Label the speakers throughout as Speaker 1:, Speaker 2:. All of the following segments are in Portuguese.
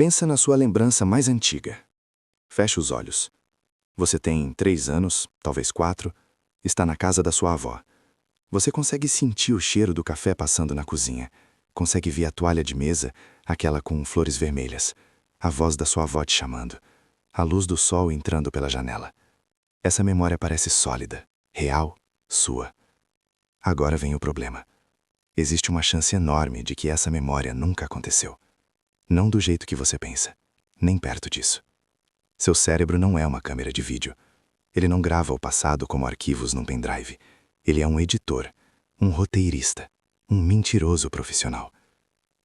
Speaker 1: Pensa na sua lembrança mais antiga. Feche os olhos. Você tem 3 anos, talvez 4, está na casa da sua avó. Você consegue sentir o cheiro do café passando na cozinha. Consegue ver a toalha de mesa, aquela com flores vermelhas. A voz da sua avó te chamando. A luz do sol entrando pela janela. Essa memória parece sólida, real, sua. Agora vem o problema. Existe uma chance enorme de que essa memória nunca aconteceu. Não do jeito que você pensa, nem perto disso. Seu cérebro não é uma câmera de vídeo. Ele não grava o passado como arquivos num pendrive. Ele é um editor, um roteirista, um mentiroso profissional.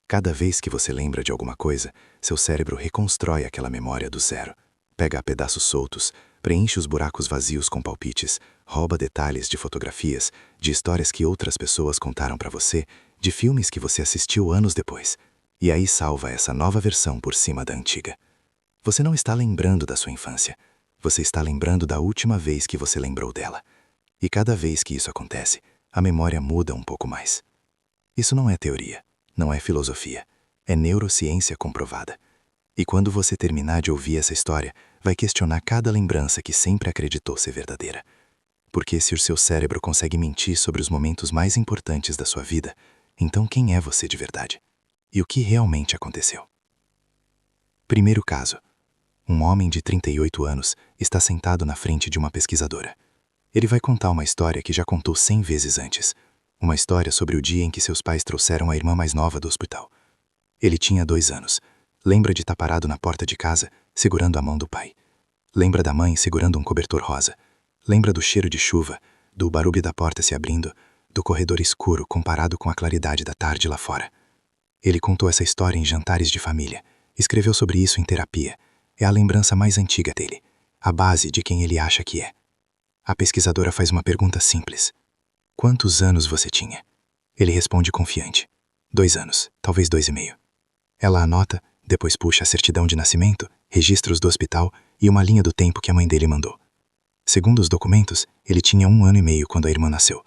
Speaker 1: Cada vez que você lembra de alguma coisa, seu cérebro reconstrói aquela memória do zero. Pega pedaços soltos, preenche os buracos vazios com palpites, rouba detalhes de fotografias, de histórias que outras pessoas contaram pra você, de filmes que você assistiu anos depois. E aí salva essa nova versão por cima da antiga. Você não está lembrando da sua infância. Você está lembrando da última vez que você lembrou dela. E cada vez que isso acontece, a memória muda um pouco mais. Isso não é teoria, não é filosofia. É neurociência comprovada. E quando você terminar de ouvir essa história, vai questionar cada lembrança que sempre acreditou ser verdadeira. Porque se o seu cérebro consegue mentir sobre os momentos mais importantes da sua vida, então quem é você de verdade? E o que realmente aconteceu? Primeiro caso. Um homem de 38 anos está sentado na frente de uma pesquisadora. Ele vai contar uma história que já contou 100 vezes antes. Uma história sobre o dia em que seus pais trouxeram a irmã mais nova do hospital. Ele tinha 2 anos. Lembra de estar parado na porta de casa, segurando a mão do pai. Lembra da mãe segurando um cobertor rosa. Lembra do cheiro de chuva, do barulho da porta se abrindo, do corredor escuro comparado com a claridade da tarde lá fora. Ele contou essa história em jantares de família. Escreveu sobre isso em terapia. É a lembrança mais antiga dele. A base de quem ele acha que é. A pesquisadora faz uma pergunta simples. Quantos anos você tinha? Ele responde confiante. 2 anos, talvez 2,5. Ela anota, depois puxa a certidão de nascimento, registros do hospital e uma linha do tempo que a mãe dele mandou. Segundo os documentos, ele tinha 1 ano e meio quando a irmã nasceu.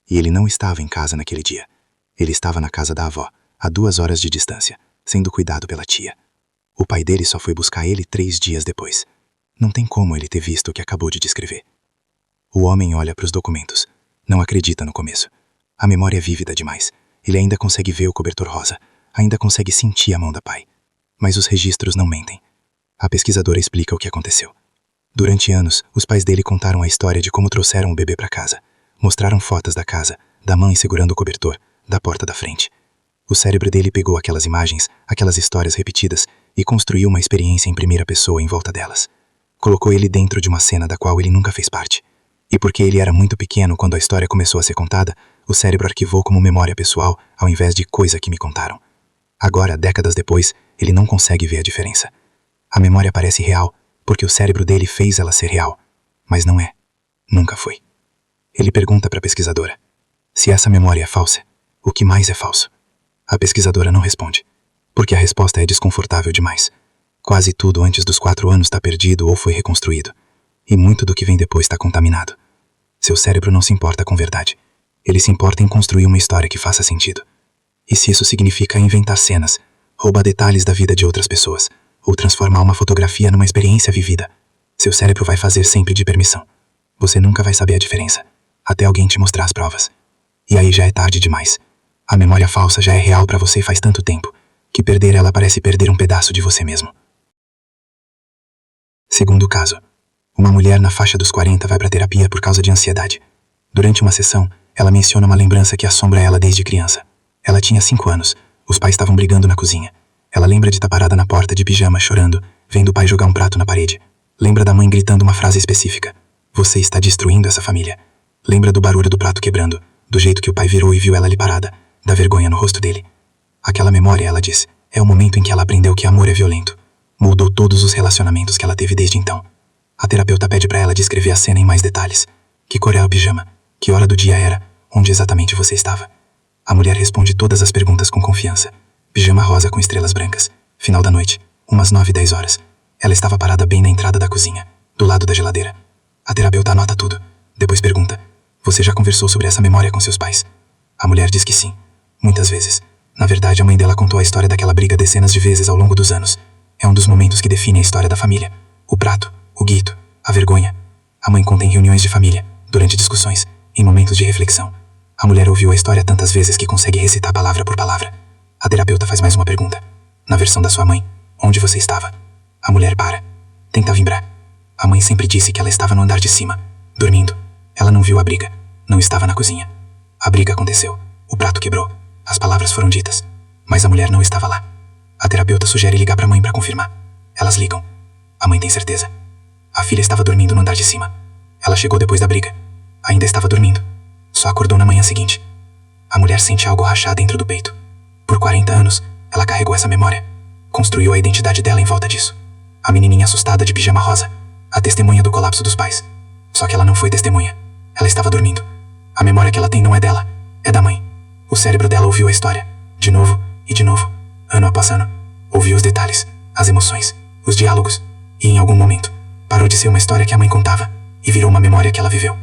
Speaker 1: E ele não estava em casa naquele dia. Ele estava na casa da avó, a 2 horas de distância, sendo cuidado pela tia. O pai dele só foi buscar ele 3 dias depois. Não tem como ele ter visto o que acabou de descrever. O homem olha para os documentos. Não acredita no começo. A memória é vívida demais. Ele ainda consegue ver o cobertor rosa. Ainda consegue sentir a mão da pai. Mas os registros não mentem. A pesquisadora explica o que aconteceu. Durante anos, os pais dele contaram a história de como trouxeram o bebê para casa. Mostraram fotos da casa, da mãe segurando o cobertor, da porta da frente. O cérebro dele pegou aquelas imagens, aquelas histórias repetidas, e construiu uma experiência em primeira pessoa em volta delas. Colocou ele dentro de uma cena da qual ele nunca fez parte. E porque ele era muito pequeno quando a história começou a ser contada, o cérebro arquivou como memória pessoal ao invés de coisa que me contaram. Agora, décadas depois, ele não consegue ver a diferença. A memória parece real, porque o cérebro dele fez ela ser real. Mas não é. Nunca foi. Ele pergunta para a pesquisadora. Se essa memória é falsa, o que mais é falso? A pesquisadora não responde, porque a resposta é desconfortável demais. Quase tudo antes dos 4 anos está perdido ou foi reconstruído. E muito do que vem depois está contaminado. Seu cérebro não se importa com verdade. Ele se importa em construir uma história que faça sentido. E se isso significa inventar cenas, roubar detalhes da vida de outras pessoas, ou transformar uma fotografia numa experiência vivida, seu cérebro vai fazer sempre de permissão. Você nunca vai saber a diferença, até alguém te mostrar as provas. E aí já é tarde demais. A memória falsa já é real para você faz tanto tempo, que perder ela parece perder um pedaço de você mesmo. Segundo caso. Uma mulher na faixa dos 40 vai para terapia por causa de ansiedade. Durante uma sessão, ela menciona uma lembrança que assombra ela desde criança. Ela tinha 5 anos. Os pais estavam brigando na cozinha. Ela lembra de estar parada na porta de pijama, chorando, vendo o pai jogar um prato na parede. Lembra da mãe gritando uma frase específica. Você está destruindo essa família. Lembra do barulho do prato quebrando, do jeito que o pai virou e viu ela ali parada, da vergonha no rosto dele. Aquela memória, ela diz, é o momento em que ela aprendeu que amor é violento. Moldou todos os relacionamentos que ela teve desde então. A terapeuta pede para ela descrever a cena em mais detalhes. Que cor era o pijama? Que hora do dia era? Onde exatamente você estava? A mulher responde todas as perguntas com confiança. Pijama rosa com estrelas brancas. Final da noite. Umas 9, 10 horas. Ela estava parada bem na entrada da cozinha, do lado da geladeira. A terapeuta anota tudo. Depois pergunta. Você já conversou sobre essa memória com seus pais? A mulher diz que sim. Muitas vezes. Na verdade, a mãe dela contou a história daquela briga dezenas de vezes ao longo dos anos.
Speaker 2: É um dos momentos que define a história da família. O prato, o guito, a vergonha. A mãe conta em reuniões de família, durante discussões, em momentos de reflexão. A mulher ouviu a história tantas vezes que consegue recitar palavra por palavra. A terapeuta faz mais uma pergunta. Na versão da sua mãe, onde você estava? A mulher para. Tenta vibrar. A mãe sempre disse que ela estava no andar de cima, dormindo. Ela não viu a briga. Não estava na cozinha. A briga aconteceu. O prato quebrou. As palavras foram ditas. Mas a mulher não estava lá. A terapeuta sugere ligar para a mãe para confirmar. Elas ligam. A mãe tem certeza. A filha estava dormindo no andar de cima. Ela chegou depois da briga. Ainda estava dormindo. Só acordou na manhã seguinte. A mulher sente algo rachar dentro do peito. Por 40 anos, ela carregou essa memória. Construiu a identidade dela em volta disso. A menininha assustada de pijama rosa. A testemunha do colapso dos pais. Só que ela não foi testemunha. Ela estava dormindo. A memória que ela tem não é dela. É da mãe. O cérebro dela ouviu a história. De novo e de novo. Ano após ano. Ouviu os detalhes, as emoções, os diálogos. E em algum momento, parou de ser uma história que a mãe contava e virou uma memória que ela viveu.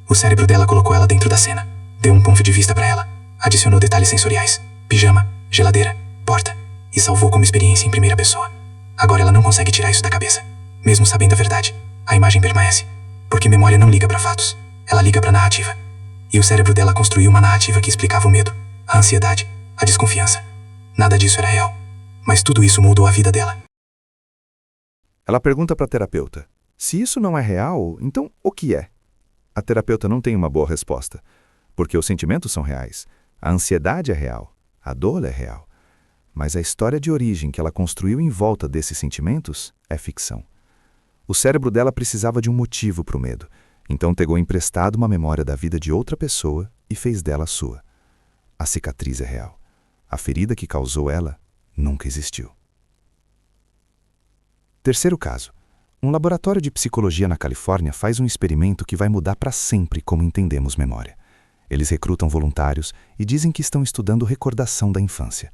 Speaker 2: O cérebro dela colocou ela dentro da cena. Deu um ponto de vista para ela. Adicionou detalhes sensoriais. Pijama, geladeira, porta. E salvou como experiência em primeira pessoa. Agora ela não consegue tirar isso da cabeça. Mesmo sabendo a verdade, a imagem permanece. Porque memória não liga para fatos. Ela liga para narrativa. E o cérebro dela construiu uma narrativa que explicava o medo, a ansiedade, a desconfiança. Nada disso era real. Mas tudo isso mudou a vida dela.
Speaker 1: Ela pergunta para a terapeuta: se isso não é real, então o que é? A terapeuta não tem uma boa resposta. Porque os sentimentos são reais. A ansiedade é real. A dor é real. Mas a história de origem que ela construiu em volta desses sentimentos é ficção. O cérebro dela precisava de um motivo para o medo. Então pegou emprestado uma memória da vida de outra pessoa e fez dela sua. A cicatriz é real. A ferida que causou ela nunca existiu. Terceiro caso. Um laboratório de psicologia na Califórnia faz um experimento que vai mudar para sempre como entendemos memória. Eles recrutam voluntários e dizem que estão estudando recordação da infância.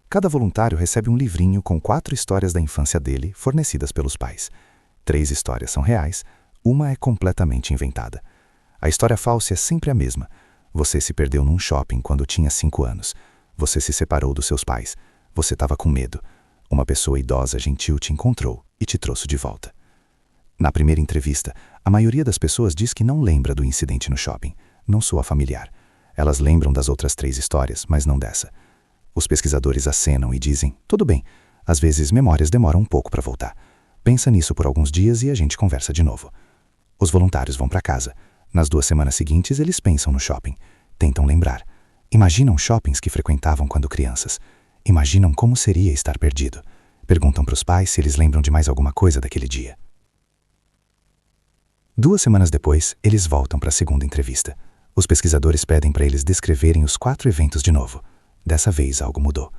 Speaker 1: Cada voluntário recebe um livrinho com 4 histórias da infância dele, fornecidas pelos pais. 3 histórias são reais, uma é completamente inventada. A história falsa é sempre a mesma. Você se perdeu num shopping quando tinha 5 anos. Você se separou dos seus pais. Você estava com medo. Uma pessoa idosa gentil te encontrou e te trouxe de volta. Na primeira entrevista, a maioria das pessoas diz que não lembra do incidente no shopping. Não soa familiar. Elas lembram das outras 3 histórias, mas não dessa. Os pesquisadores acenam e dizem: tudo bem, às vezes memórias demoram um pouco para voltar. Pensa nisso por alguns dias e a gente conversa de novo. Os voluntários vão para casa. Nas 2 semanas seguintes, eles pensam no shopping. Tentam lembrar. Imaginam shoppings que frequentavam quando crianças. Imaginam como seria estar perdido. Perguntam para os pais se eles lembram de mais alguma coisa daquele dia. 2 semanas depois, eles voltam para a segunda entrevista. Os pesquisadores pedem para eles descreverem os 4 eventos de novo. Dessa vez, algo mudou.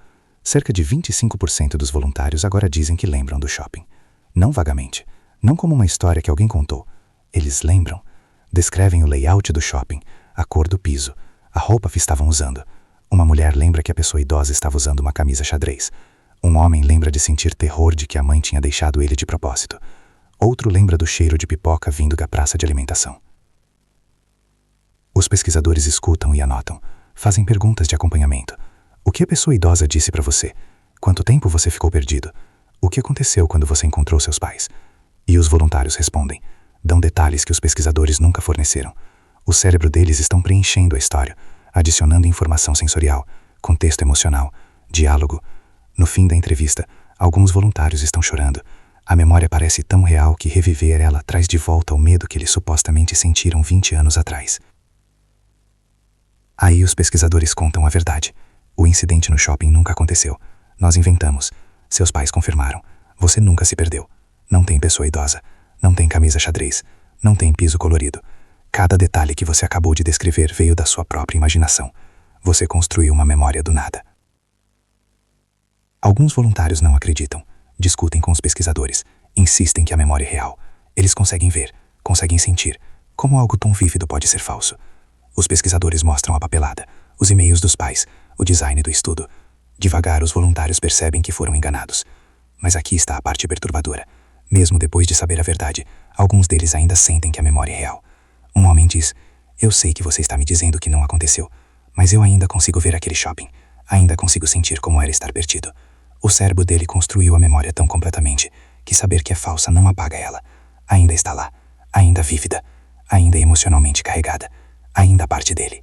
Speaker 1: Cerca de 25% dos voluntários agora dizem que lembram do shopping. Não vagamente, não como uma história que alguém contou. Eles lembram. Descrevem o layout do shopping, a cor do piso, a roupa que estavam usando. Uma mulher lembra que a pessoa idosa estava usando uma camisa xadrez. Um homem lembra de sentir terror de que a mãe tinha deixado ele de propósito. Outro lembra do cheiro de pipoca vindo da praça de alimentação. Os pesquisadores escutam e anotam. Fazem perguntas de acompanhamento. O que a pessoa idosa disse para você? Quanto tempo você ficou perdido? O que aconteceu quando você encontrou seus pais? E os voluntários respondem. Dão detalhes que os pesquisadores nunca forneceram. O cérebro deles estão preenchendo a história, adicionando informação sensorial, contexto emocional, diálogo. No fim da entrevista, alguns voluntários estão chorando. A memória parece tão real que reviver ela traz de volta o medo que eles supostamente sentiram 20 anos atrás. Aí os pesquisadores contam a verdade. O incidente no shopping nunca aconteceu. Nós inventamos. Seus pais confirmaram. Você nunca se perdeu. Não tem pessoa idosa. Não tem camisa xadrez. Não tem piso colorido. Cada detalhe que você acabou de descrever veio da sua própria imaginação. Você construiu uma memória do nada. Alguns voluntários não acreditam. Discutem com os pesquisadores. Insistem que a memória é real. Eles conseguem ver, conseguem sentir. Como algo tão vívido pode ser falso? Os pesquisadores mostram a papelada, os e-mails dos pais, o design do estudo. Devagar, os voluntários percebem que foram enganados. Mas aqui está a parte perturbadora. Mesmo depois de saber a verdade, alguns deles ainda sentem que a memória é real. Um homem diz: eu sei que você está me dizendo que não aconteceu, mas eu ainda consigo ver aquele shopping. Ainda consigo sentir como era estar perdido.
Speaker 2: O cérebro dele construiu a memória tão completamente que saber que é falsa não apaga ela. Ainda está lá, ainda vívida, ainda emocionalmente carregada, ainda parte dele.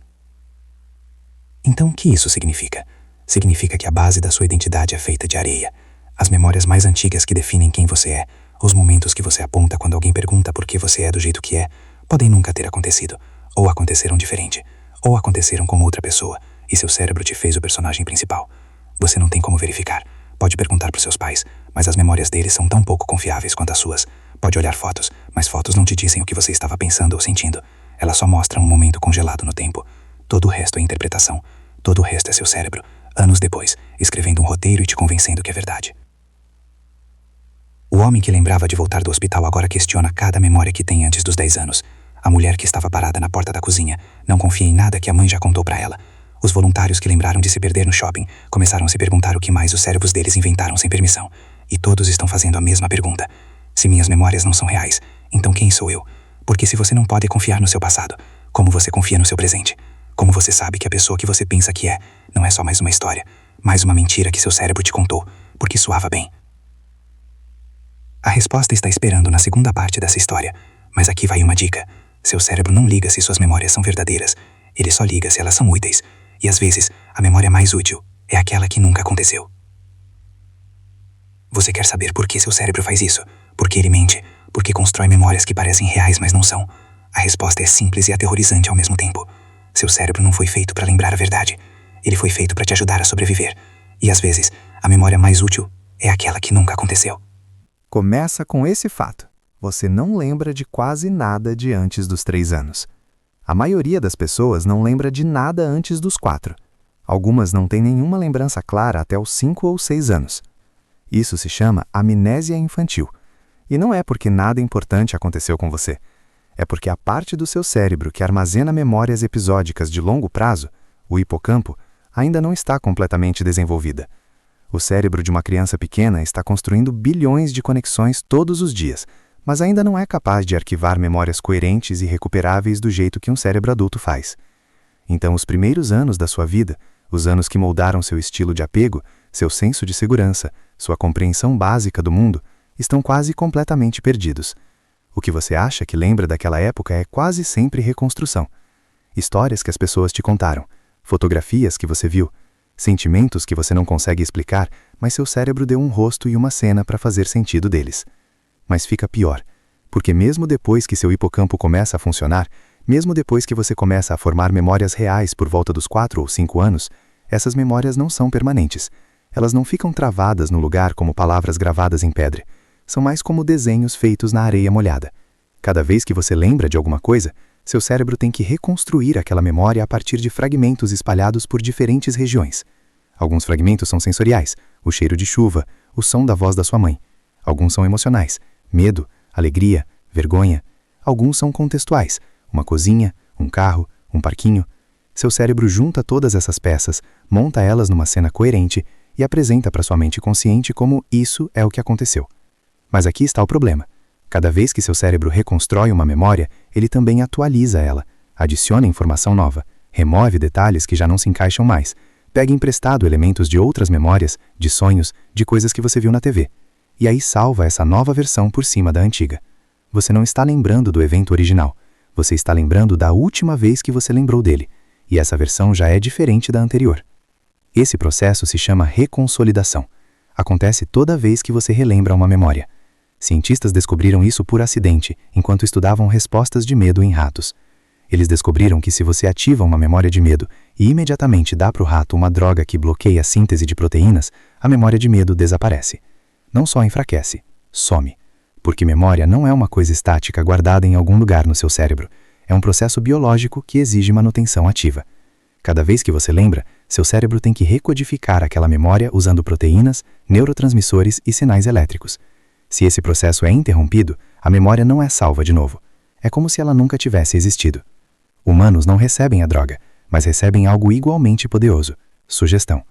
Speaker 2: Então o que isso significa? Significa que a base da sua identidade é feita de areia. As memórias mais antigas que definem quem você é, os momentos que você aponta quando alguém pergunta por que você é do jeito que é, podem nunca ter acontecido, ou aconteceram diferente, ou aconteceram com outra pessoa, e seu cérebro te fez o personagem principal. Você não tem como verificar. Pode perguntar para seus pais, mas as memórias deles são tão pouco confiáveis quanto as suas. Pode olhar fotos, mas fotos não te dizem o que você estava pensando ou sentindo. Elas só mostram um momento congelado no tempo. Todo o resto é interpretação. Todo o resto é seu cérebro, anos depois, escrevendo um roteiro e te convencendo que é verdade. O homem que lembrava de voltar do hospital agora questiona cada memória que tem antes dos 10 anos. A mulher que estava parada na porta da cozinha não confia em nada que a mãe já contou para ela. Os voluntários que lembraram de se perder no shopping começaram a se perguntar o que mais os cérebros deles inventaram sem permissão. E todos estão fazendo a mesma pergunta. Se minhas memórias não são reais, então quem sou eu? Porque se você não pode confiar no seu passado, como você confia no seu presente? Como você sabe que a pessoa que você pensa que é não é só mais uma história, mais uma mentira que seu cérebro te contou, porque soava bem? A resposta está esperando na segunda parte dessa história, mas aqui vai uma dica. Seu cérebro não liga se suas memórias são verdadeiras, ele só liga se elas são úteis. E às vezes, a memória mais útil é aquela que nunca aconteceu. Você quer saber por que seu cérebro faz isso? Por que ele mente? Por que constrói memórias que parecem reais, mas não são? A resposta é simples e aterrorizante ao mesmo tempo. Seu cérebro não foi feito para lembrar a verdade. Ele foi feito para te ajudar a sobreviver. E às vezes, a memória mais útil é aquela que nunca aconteceu.
Speaker 3: Começa com esse fato. Você não lembra de quase nada de antes dos 3 anos. A maioria das pessoas não lembra de nada antes dos 4. Algumas não têm nenhuma lembrança clara até os 5 ou 6 anos. Isso se chama amnésia infantil. E não é porque nada importante aconteceu com você. É porque a parte do seu cérebro que armazena memórias episódicas de longo prazo, o hipocampo, ainda não está completamente desenvolvida. O cérebro de uma criança pequena está construindo bilhões de conexões todos os dias, mas ainda não é capaz de arquivar memórias coerentes e recuperáveis do jeito que um cérebro adulto faz. Então, os primeiros anos da sua vida, os anos que moldaram seu estilo de apego, seu senso de segurança, sua compreensão básica do mundo, estão quase completamente perdidos. O que você acha que lembra daquela época é quase sempre reconstrução. Histórias que as pessoas te contaram, fotografias que você viu, sentimentos que você não consegue explicar, mas seu cérebro deu um rosto e uma cena para fazer sentido deles. Mas fica pior, porque mesmo depois que seu hipocampo começa a funcionar, mesmo depois que você começa a formar memórias reais por volta dos 4 ou 5 anos, essas memórias não são permanentes. Elas não ficam travadas no lugar como palavras gravadas em pedra. São mais como desenhos feitos na areia molhada. Cada vez que você lembra de alguma coisa, seu cérebro tem que reconstruir aquela memória a partir de fragmentos espalhados por diferentes regiões. Alguns fragmentos são sensoriais, o cheiro de chuva, o som da voz da sua mãe. Alguns são emocionais, medo, alegria, vergonha. Alguns são contextuais, uma cozinha, um carro, um parquinho. Seu cérebro junta todas essas peças, monta elas numa cena coerente e apresenta para sua mente consciente como isso é o que aconteceu. Mas aqui está o problema. Cada vez que seu cérebro reconstrói uma memória, ele também atualiza ela, adiciona informação nova, remove detalhes que já não se encaixam mais, pega emprestado elementos de outras memórias, de sonhos, de coisas que você viu na TV. E aí salva essa nova versão por cima da antiga. Você não está lembrando do evento original. Você está lembrando da última vez que você lembrou dele. E essa versão já é diferente da anterior. Esse processo se chama reconsolidação. Acontece toda vez que você relembra uma memória. Cientistas descobriram isso por acidente, enquanto estudavam respostas de medo em ratos. Eles descobriram que se você ativa uma memória de medo e imediatamente dá para o rato uma droga que bloqueia a síntese de proteínas, a memória de medo desaparece. Não só enfraquece, some. Porque memória não é uma coisa estática guardada em algum lugar no seu cérebro. É um processo biológico que exige manutenção ativa. Cada vez que você lembra, seu cérebro tem que recodificar aquela memória usando proteínas, neurotransmissores e sinais elétricos. Se esse processo é interrompido, a memória não é salva de novo. É como se ela nunca tivesse existido. Humanos não recebem a droga, mas recebem algo igualmente poderoso: sugestão.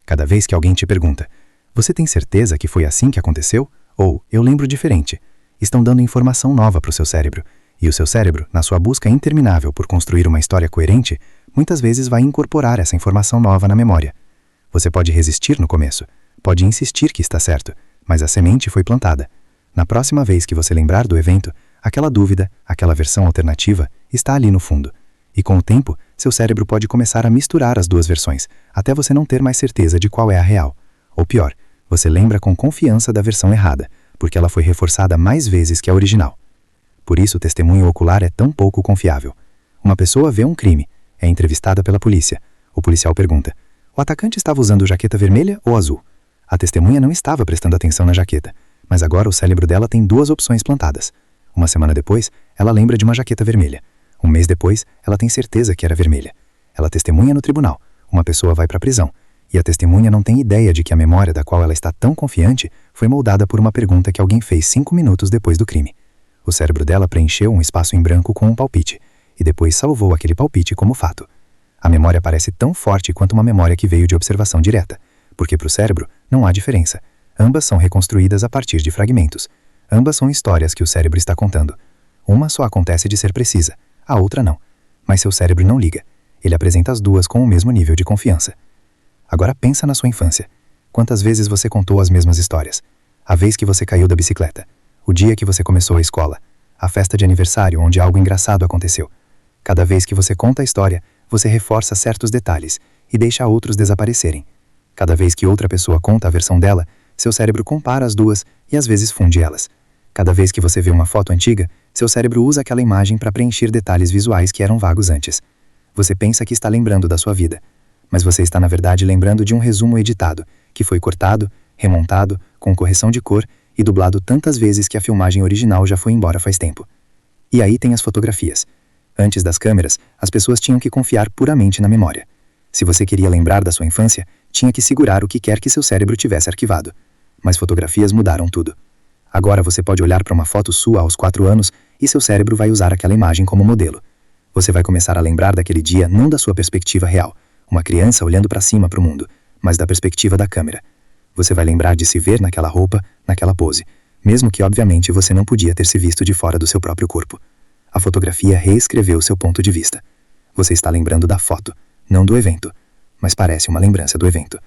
Speaker 3: Cada vez que alguém te pergunta, você tem certeza que foi assim que aconteceu? Ou, eu lembro diferente. Estão dando informação nova para o seu cérebro. E o seu cérebro, na sua busca interminável por construir uma história coerente, muitas vezes vai incorporar essa informação nova na memória. Você pode resistir no começo. Pode insistir que está certo, mas a semente foi plantada. Na próxima vez que você lembrar do evento, aquela dúvida, aquela versão alternativa, está ali no fundo. E com o tempo, seu cérebro pode começar a misturar as duas versões, até você não ter mais certeza de qual é a real. Ou pior, você lembra com confiança da versão errada, porque ela foi reforçada mais vezes que a original. Por isso, o testemunho ocular é tão pouco confiável. Uma pessoa vê um crime, é entrevistada pela polícia. O policial pergunta: o atacante estava usando jaqueta vermelha ou azul? A testemunha não estava prestando atenção na jaqueta, mas agora o cérebro dela tem duas opções plantadas. Uma semana depois, ela lembra de uma jaqueta vermelha. Um mês depois, ela tem certeza que era vermelha. Ela testemunha no tribunal. Uma pessoa vai para a prisão. E a testemunha não tem ideia de que a memória da qual ela está tão confiante foi moldada por uma pergunta que alguém fez 5 minutos depois do crime. O cérebro dela preencheu um espaço em branco com um palpite, e depois salvou aquele palpite como fato. A memória parece tão forte quanto uma memória que veio de observação direta, porque para o cérebro não há diferença. Ambas são reconstruídas a partir de fragmentos. Ambas são histórias que o cérebro está contando. Uma só acontece de ser precisa, a outra não. Mas seu cérebro não liga. Ele apresenta as duas com o mesmo nível de confiança. Agora pensa na sua infância. Quantas vezes você contou as mesmas histórias? A vez que você caiu da bicicleta. O dia que você começou a escola. A festa de aniversário onde algo engraçado aconteceu. Cada vez que você conta a história, você reforça certos detalhes e deixa outros desaparecerem. Cada vez que outra pessoa conta a versão dela, seu cérebro compara as duas e às vezes funde elas. Cada vez que você vê uma foto antiga, seu cérebro usa aquela imagem para preencher detalhes visuais que eram vagos antes. Você pensa que está lembrando da sua vida, mas você está na verdade lembrando de um resumo editado, que foi cortado, remontado, com correção de cor e dublado tantas vezes que a filmagem original já foi embora faz tempo. E aí tem as fotografias. Antes das câmeras, as pessoas tinham que confiar puramente na memória. Se você queria lembrar da sua infância, tinha que segurar o que quer que seu cérebro tivesse arquivado. Mas fotografias mudaram tudo. Agora você pode olhar para uma foto sua aos 4 anos e seu cérebro vai usar aquela imagem como modelo. Você vai começar a lembrar daquele dia não da sua perspectiva real, uma criança olhando para cima para o mundo, mas da perspectiva da câmera. Você vai lembrar de se ver naquela roupa, naquela pose, mesmo que obviamente você não podia ter se visto de fora do seu próprio corpo. A fotografia reescreveu seu ponto de vista. Você está lembrando da foto, não do evento, mas parece uma lembrança do evento.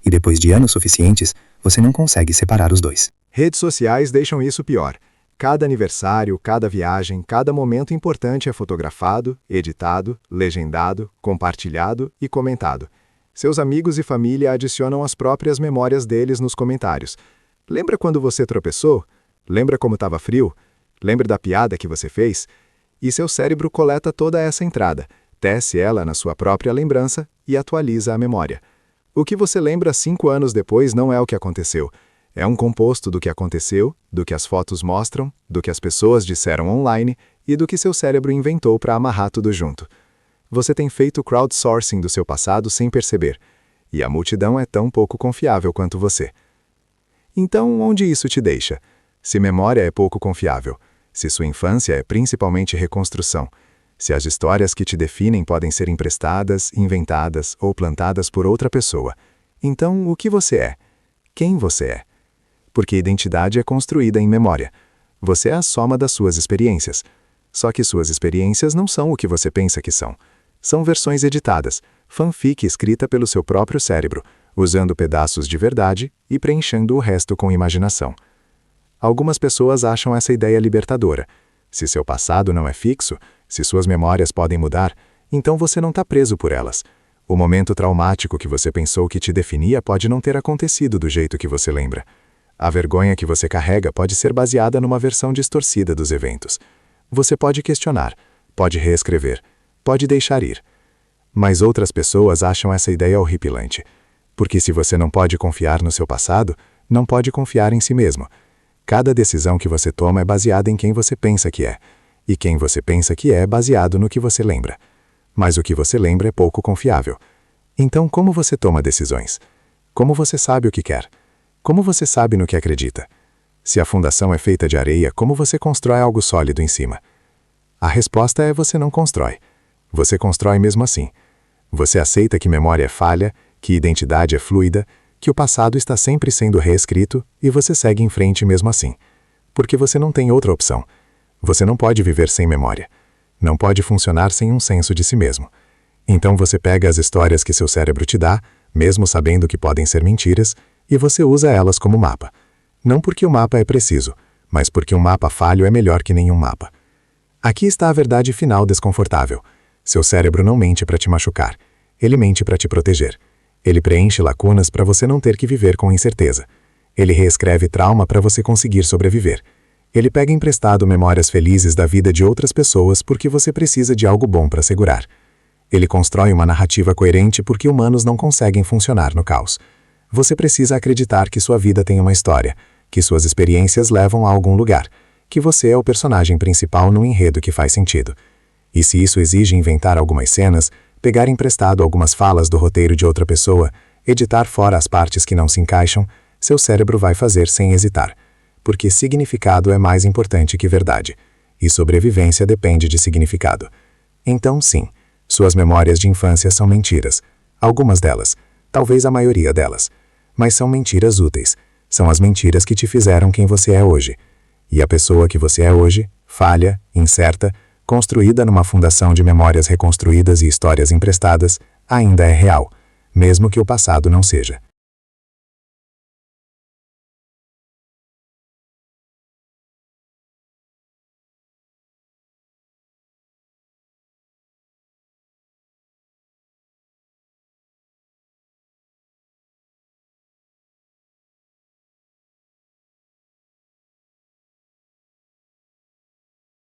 Speaker 3: E depois de anos suficientes, você não consegue separar os dois.
Speaker 4: Redes sociais deixam isso pior. Cada aniversário, cada viagem, cada momento importante é fotografado, editado, legendado, compartilhado e comentado. Seus amigos e família adicionam as próprias memórias deles nos comentários. Lembra quando você tropeçou? Lembra como estava frio? Lembra da piada que você fez? E seu cérebro coleta toda essa entrada, tece ela na sua própria lembrança e atualiza a memória. O que você lembra 5 anos depois não é o que aconteceu. É um composto do que aconteceu, do que as fotos mostram, do que as pessoas disseram online e do que seu cérebro inventou para amarrar tudo junto. Você tem feito crowdsourcing do seu passado sem perceber, e a multidão é tão pouco confiável quanto você. Então, onde isso te deixa? Se memória é pouco confiável, se sua infância é principalmente reconstrução, se as histórias que te definem podem ser emprestadas, inventadas ou plantadas por outra pessoa, então o que você é? Quem você é? Porque identidade é construída em memória. Você é a soma das suas experiências. Só que suas experiências não são o que você pensa que são. São versões editadas, fanfic escrita pelo seu próprio cérebro, usando pedaços de verdade e preenchendo o resto com imaginação. Algumas pessoas acham essa ideia libertadora. Se seu passado não é fixo, se suas memórias podem mudar, então você não está preso por elas. O momento traumático que você pensou que te definia pode não ter acontecido do jeito que você lembra. A vergonha que você carrega pode ser baseada numa versão distorcida dos eventos. Você pode questionar, pode reescrever, pode deixar ir. Mas outras pessoas acham essa ideia horripilante. Porque se você não pode confiar no seu passado, não pode confiar em si mesmo. Cada decisão que você toma é baseada em quem você pensa que é. E quem você pensa que é baseado no que você lembra. Mas o que você lembra é pouco confiável. Então, como você toma decisões? Como você sabe o que quer? Como você sabe no que acredita? Se a fundação é feita de areia, como você constrói algo sólido em cima? A resposta é: você não constrói. Você constrói mesmo assim. Você aceita que memória é falha, que identidade é fluida, que o passado está sempre sendo reescrito e você segue em frente mesmo assim. Porque você não tem outra opção. Você não pode viver sem memória. Não pode funcionar sem um senso de si mesmo. Então você pega as histórias que seu cérebro te dá, mesmo sabendo que podem ser mentiras, e você usa elas como mapa. Não porque o mapa é preciso, mas porque um mapa falho é melhor que nenhum mapa. Aqui está a verdade final desconfortável. Seu cérebro não mente para te machucar. Ele mente para te proteger. Ele preenche lacunas para você não ter que viver com incerteza. Ele reescreve trauma para você conseguir sobreviver. Ele pega emprestado memórias felizes da vida de outras pessoas porque você precisa de algo bom para segurar. Ele constrói uma narrativa coerente porque humanos não conseguem funcionar no caos. Você precisa acreditar que sua vida tem uma história, que suas experiências levam a algum lugar, que você é o personagem principal num enredo que faz sentido. E se isso exige inventar algumas cenas, pegar emprestado algumas falas do roteiro de outra pessoa, editar fora as partes que não se encaixam, seu cérebro vai fazer sem hesitar. Porque significado é mais importante que verdade. E sobrevivência depende de significado. Então, sim, suas memórias de infância são mentiras. Algumas delas, talvez a maioria delas. Mas são mentiras úteis. São as mentiras que te fizeram quem você é hoje. E a pessoa que você é hoje, falha, incerta, construída numa fundação de memórias reconstruídas e histórias emprestadas, ainda é real, mesmo que o passado não seja.